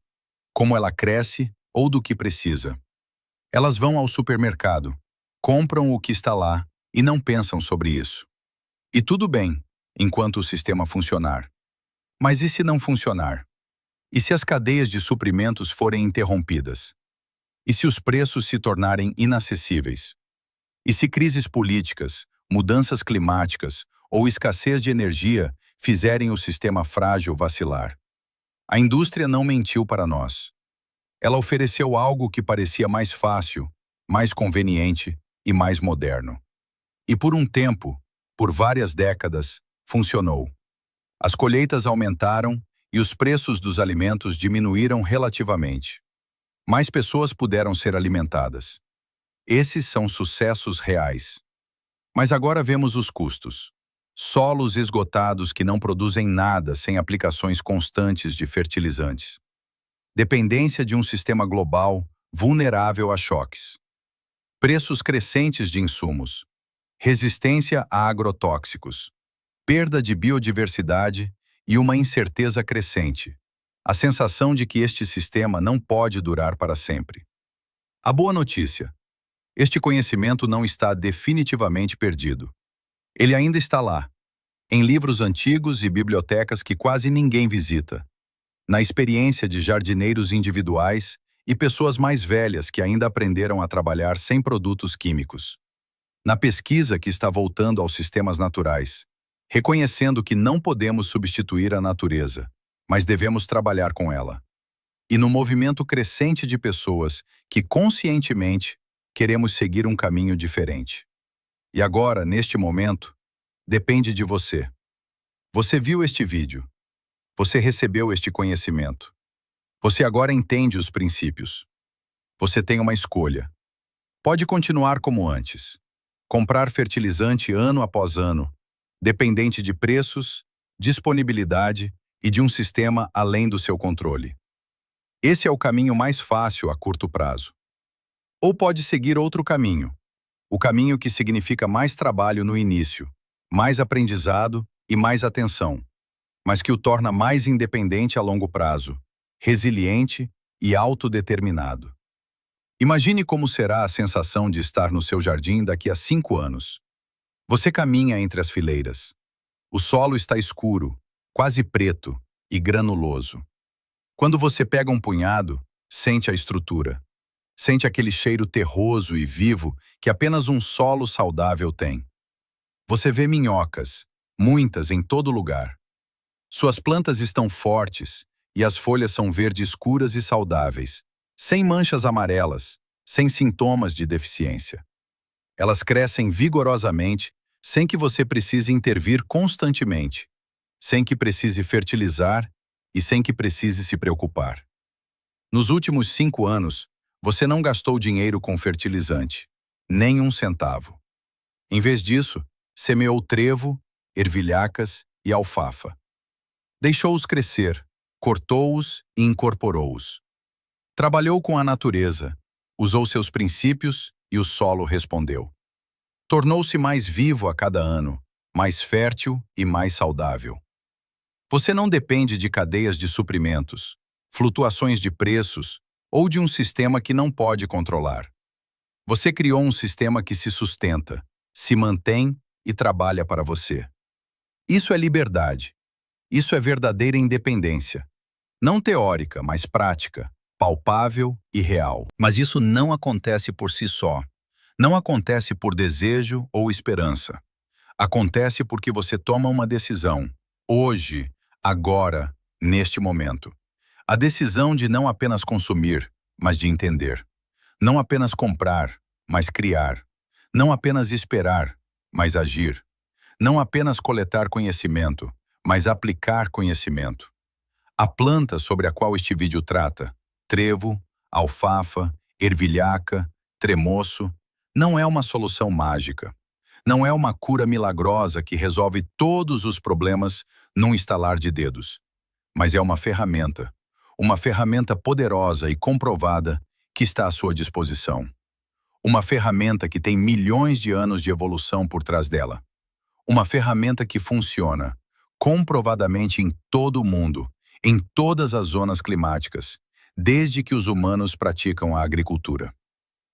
como ela cresce ou do que precisa. Elas vão ao supermercado, compram o que está lá e não pensam sobre isso. E tudo bem, enquanto o sistema funcionar. Mas e se não funcionar? E se as cadeias de suprimentos forem interrompidas? E se os preços se tornarem inacessíveis? E se crises políticas, mudanças climáticas ou escassez de energia fizerem o sistema frágil vacilar? A indústria não mentiu para nós. Ela ofereceu algo que parecia mais fácil, mais conveniente e mais moderno. E por um tempo, por várias décadas, funcionou. As colheitas aumentaram e os preços dos alimentos diminuíram relativamente. Mais pessoas puderam ser alimentadas. Esses são sucessos reais. Mas agora vemos os custos. Solos esgotados que não produzem nada sem aplicações constantes de fertilizantes. Dependência de um sistema global vulnerável a choques. Preços crescentes de insumos. Resistência a agrotóxicos. Perda de biodiversidade e uma incerteza crescente. A sensação de que este sistema não pode durar para sempre. A boa notícia: este conhecimento não está definitivamente perdido. Ele ainda está lá, em livros antigos e bibliotecas que quase ninguém visita, na experiência de jardineiros individuais e pessoas mais velhas que ainda aprenderam a trabalhar sem produtos químicos, na pesquisa que está voltando aos sistemas naturais, reconhecendo que não podemos substituir a natureza, mas devemos trabalhar com ela, e no movimento crescente de pessoas que conscientemente queremos seguir um caminho diferente. E agora, neste momento, depende de você. Você viu este vídeo. Você recebeu este conhecimento. Você agora entende os princípios. Você tem uma escolha. Pode continuar como antes. Comprar fertilizante ano após ano, dependente de preços, disponibilidade e de um sistema além do seu controle. Esse é o caminho mais fácil a curto prazo. Ou pode seguir outro caminho. O caminho que significa mais trabalho no início, mais aprendizado e mais atenção, mas que o torna mais independente a longo prazo, resiliente e autodeterminado. Imagine como será a sensação de estar no seu jardim daqui a 5 anos. Você caminha entre as fileiras. O solo está escuro, quase preto e granuloso. Quando você pega um punhado, sente a estrutura. Sente aquele cheiro terroso e vivo que apenas um solo saudável tem. Você vê minhocas, muitas em todo lugar. Suas plantas estão fortes e as folhas são verde escuras e saudáveis, sem manchas amarelas, sem sintomas de deficiência. Elas crescem vigorosamente, sem que você precise intervir constantemente, sem que precise fertilizar e sem que precise se preocupar. Nos últimos 5 anos, você não gastou dinheiro com fertilizante, nem um centavo. Em vez disso, semeou trevo, ervilhacas e alfafa. Deixou-os crescer, cortou-os e incorporou-os. Trabalhou com a natureza, usou seus princípios e o solo respondeu. Tornou-se mais vivo a cada ano, mais fértil e mais saudável. Você não depende de cadeias de suprimentos, flutuações de preços ou de um sistema que não pode controlar. Você criou um sistema que se sustenta, se mantém e trabalha para você. Isso é liberdade. Isso é verdadeira independência. Não teórica, mas prática, palpável e real. Mas isso não acontece por si só. Não acontece por desejo ou esperança. Acontece porque você toma uma decisão, hoje, agora, neste momento. A decisão de não apenas consumir, mas de entender. Não apenas comprar, mas criar. Não apenas esperar, mas agir. Não apenas coletar conhecimento, mas aplicar conhecimento. A planta sobre a qual este vídeo trata, trevo, alfafa, ervilhaca, tremoço, não é uma solução mágica. Não é uma cura milagrosa que resolve todos os problemas num estalar de dedos. Mas é uma ferramenta poderosa e comprovada que está à sua disposição. Uma ferramenta que tem milhões de anos de evolução por trás dela. Uma ferramenta que funciona comprovadamente em todo o mundo, em todas as zonas climáticas, desde que os humanos praticam a agricultura.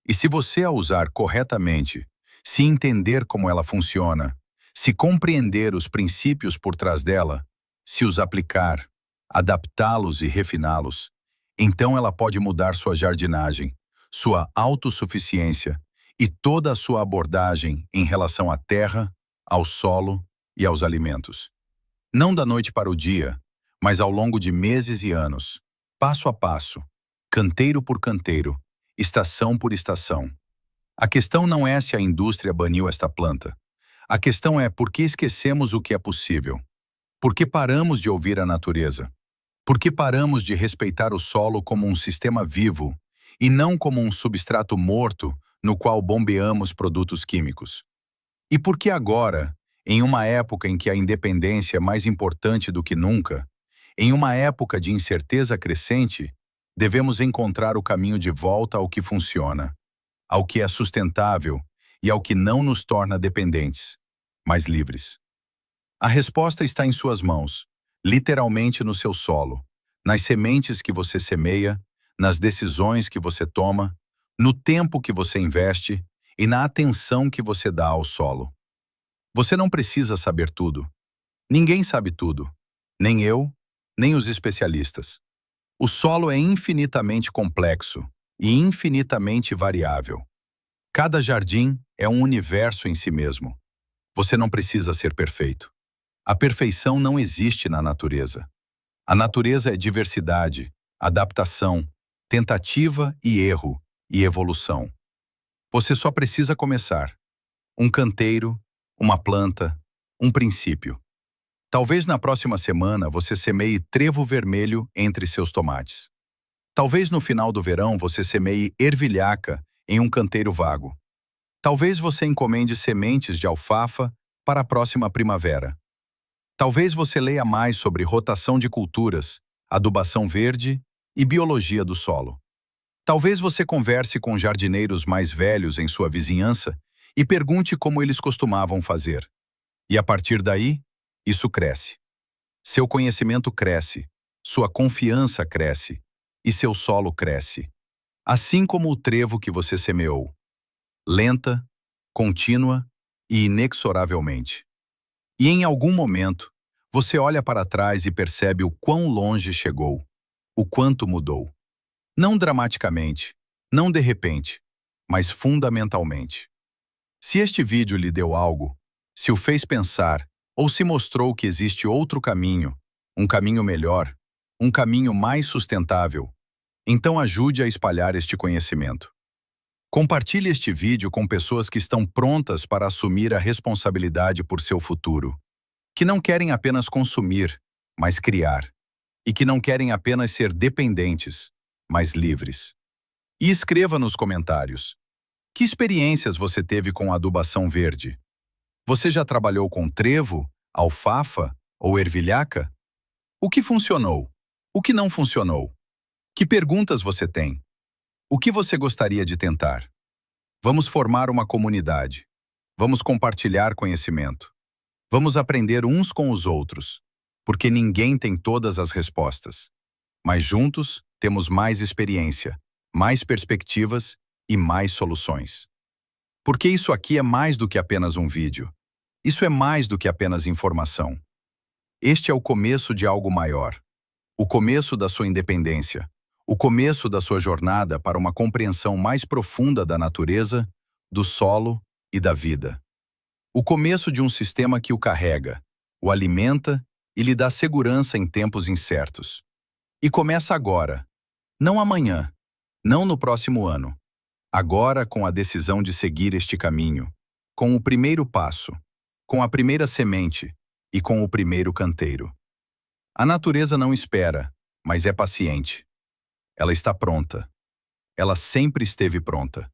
E se você a usar corretamente, se entender como ela funciona, se compreender os princípios por trás dela, se os aplicar, adaptá-los e refiná-los, então ela pode mudar sua jardinagem, sua autossuficiência e toda a sua abordagem em relação à terra, ao solo e aos alimentos. Não da noite para o dia, mas ao longo de meses e anos, passo a passo, canteiro por canteiro, estação por estação. A questão não é se a indústria baniu esta planta. A questão é por que esquecemos o que é possível. Por que paramos de ouvir a natureza? Por que paramos de respeitar o solo como um sistema vivo e não como um substrato morto no qual bombeamos produtos químicos? E por que agora, em uma época em que a independência é mais importante do que nunca, em uma época de incerteza crescente, devemos encontrar o caminho de volta ao que funciona, ao que é sustentável e ao que não nos torna dependentes, mas livres? A resposta está em suas mãos, literalmente no seu solo, nas sementes que você semeia, nas decisões que você toma, no tempo que você investe e na atenção que você dá ao solo. Você não precisa saber tudo. Ninguém sabe tudo, nem eu, nem os especialistas. O solo é infinitamente complexo e infinitamente variável. Cada jardim é um universo em si mesmo. Você não precisa ser perfeito. A perfeição não existe na natureza. A natureza é diversidade, adaptação, tentativa e erro e evolução. Você só precisa começar. Um canteiro, uma planta, um princípio. Talvez na próxima semana você semeie trevo vermelho entre seus tomates. Talvez no final do verão você semeie ervilhaca em um canteiro vago. Talvez você encomende sementes de alfafa para a próxima primavera. Talvez você leia mais sobre rotação de culturas, adubação verde e biologia do solo. Talvez você converse com jardineiros mais velhos em sua vizinhança e pergunte como eles costumavam fazer. E a partir daí, isso cresce. Seu conhecimento cresce, sua confiança cresce e seu solo cresce. Assim como o trevo que você semeou. Lenta, contínua e inexoravelmente. E em algum momento, você olha para trás e percebe o quão longe chegou, o quanto mudou. Não dramaticamente, não de repente, mas fundamentalmente. Se este vídeo lhe deu algo, se o fez pensar ou se mostrou que existe outro caminho, um caminho melhor, um caminho mais sustentável, então ajude a espalhar este conhecimento. Compartilhe este vídeo com pessoas que estão prontas para assumir a responsabilidade por seu futuro, que não querem apenas consumir, mas criar, e que não querem apenas ser dependentes, mas livres. E escreva nos comentários: que experiências você teve com a adubação verde? Você já trabalhou com trevo, alfafa ou ervilhaca? O que funcionou? O que não funcionou? Que perguntas você tem? O que você gostaria de tentar? Vamos formar uma comunidade. Vamos compartilhar conhecimento. Vamos aprender uns com os outros, porque ninguém tem todas as respostas. Mas juntos temos mais experiência, mais perspectivas e mais soluções. Porque isso aqui é mais do que apenas um vídeo. Isso é mais do que apenas informação. Este é o começo de algo maior. O começo da sua independência. O começo da sua jornada para uma compreensão mais profunda da natureza, do solo e da vida. O começo de um sistema que o carrega, o alimenta e lhe dá segurança em tempos incertos. E começa agora, não amanhã, não no próximo ano. Agora com a decisão de seguir este caminho, com o primeiro passo, com a primeira semente e com o primeiro canteiro. A natureza não espera, mas é paciente. Ela está pronta. Ela sempre esteve pronta.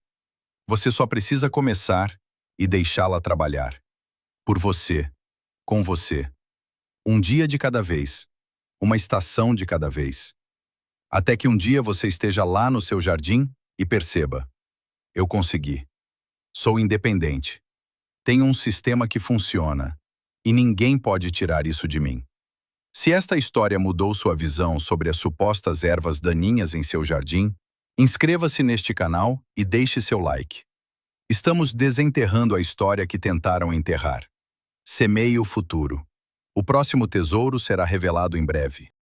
Você só precisa começar e deixá-la trabalhar. Por você, com você. Um dia de cada vez. Uma estação de cada vez. Até que um dia você esteja lá no seu jardim e perceba: eu consegui. Sou independente. Tenho um sistema que funciona. E ninguém pode tirar isso de mim. Se esta história mudou sua visão sobre as supostas ervas daninhas em seu jardim, inscreva-se neste canal e deixe seu like. Estamos desenterrando a história que tentaram enterrar. Semeie o futuro. O próximo tesouro será revelado em breve.